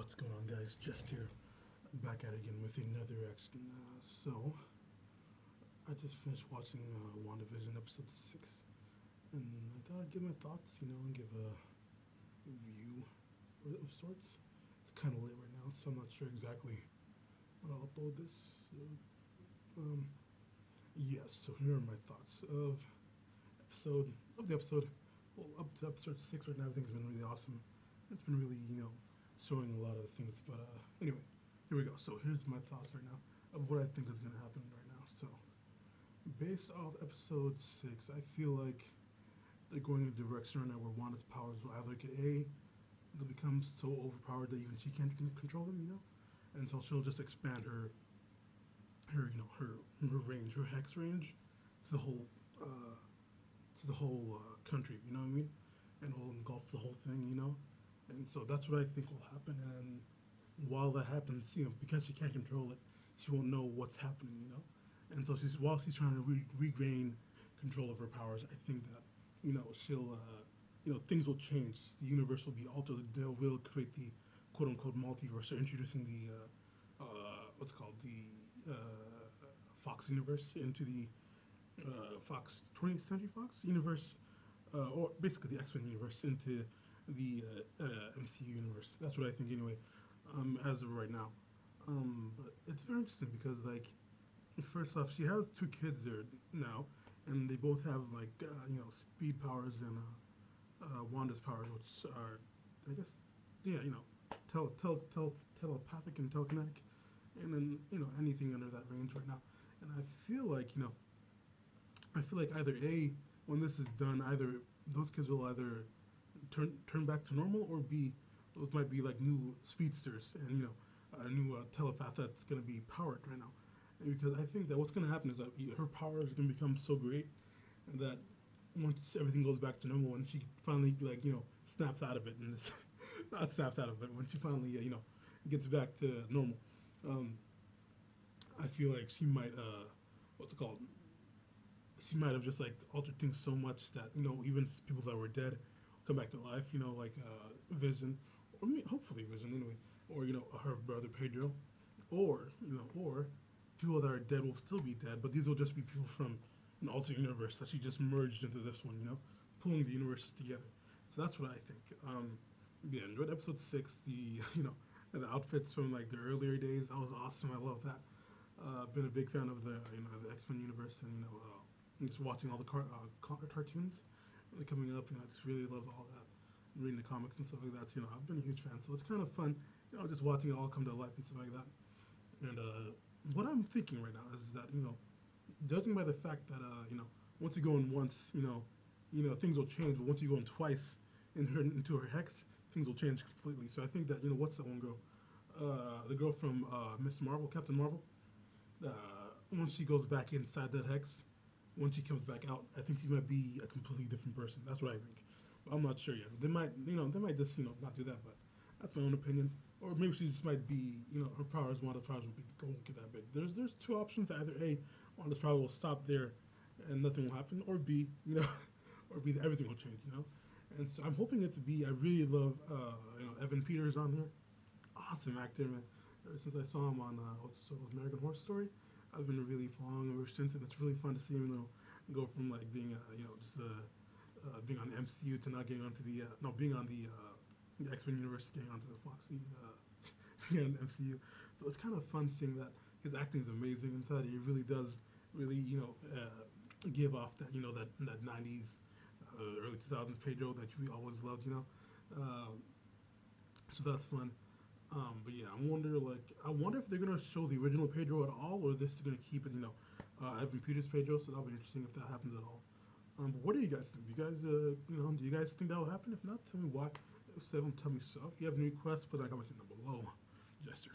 What's going on, guys? Just here, back at it again with another action. I just finished watching Wandavision episode 6, and I thought I'd give my thoughts, and give a review of sorts. It's kind of late right now, so I'm not sure exactly when I'll upload this. Um, yes, so here are my thoughts episode of the episode. Well, up to episode 6 right now, everything's been really awesome. It's been really, showing a lot of things. But anyway, here we go. So here's my thoughts right now of what I think is going to happen right now. So based off episode 6, I feel like they're going in a direction right now where Wanda's powers will either get they'll become so overpowered that even she can't control them, and so she'll just expand her range, her hex range, to the whole country. You know what I mean? And it'll engulf the whole thing. And so that's what I think will happen. And while that happens, because she can't control it, she won't know what's happening. And so while she's trying to regain control of her powers, I think that she'll things will change. The universe will be altered. They will create the quote unquote multiverse. They're introducing what's called the Fox universe into the Fox 20th Century Fox universe, or basically the X-Men universe into the MCU universe. That's what I think anyway, as of right now. But it's very interesting because, like, first off, she has two kids there now, and they both have like speed powers and Wanda's powers, which are, I guess, yeah, telepathic and telekinetic, and then anything under that range right now. And I feel like either A, when this is done, either those kids will either turn back to normal, or B, those might be like new speedsters and a new telepath that's gonna be powered right now. And because I think that what's gonna happen is that her power is gonna become so great that once everything goes back to normal and she finally snaps out of it, and this not snaps out of it, when she finally gets back to normal, um, I feel like she might what's it called she might have just like altered things so much that even people that were dead come back to life. Like Vision, or hopefully Vision anyway, or her brother Pedro, or people that are dead will still be dead, but these will just be people from an alternate universe that she just merged into this one. Pulling the universes together. So that's what I think. Yeah, enjoyed episode 6. The the outfits from like the earlier days. That was awesome. I love that. Been a big fan of the X-Men universe, and just watching all the cartoons really coming up. I just really love all that, reading the comics and stuff like that. So, I've been a huge fan, so it's kind of fun, just watching it all come to life and stuff like that. And what I'm thinking right now is that judging by the fact that once you go in once, things will change, but once you go in twice into her hex, things will change completely. So I think that what's that one girl, the girl from Miss Marvel, Captain Marvel. Uh, Once she goes back inside that hex, once she comes back out, I think she might be a completely different person. That's what I think. But I'm not sure yet. They might just not do that. But that's my own opinion. Or maybe she just might be, her powers, Wanda's powers won't get that big. There's two options. Either A, Wanda's power will stop there, and nothing will happen, or B, or B, everything will change. And so I'm hoping it's B. I really love, Evan Peters on here. Awesome actor, man. Ever since I saw him on American Horror Story, I've been really following him ever since, and it's really fun to see him, go from like being, being on the MCU to not getting onto being on the X-Men universe, getting onto the Fox, being on the MCU. So it's kind of fun seeing that his acting is amazing inside. He really does really, give off that, that 90s, early 2000s Pedro that we always loved. Uh, so that's fun. But yeah, I wonder if they're gonna show the original Pedro at all, or if they're gonna keep it, Evan Peters Pedro. So that'll be interesting if that happens at all. But what do you guys think? Do you guys think that will happen? If not, tell me why. If so, tell me so. If you have any requests, put that comment down below. Jester.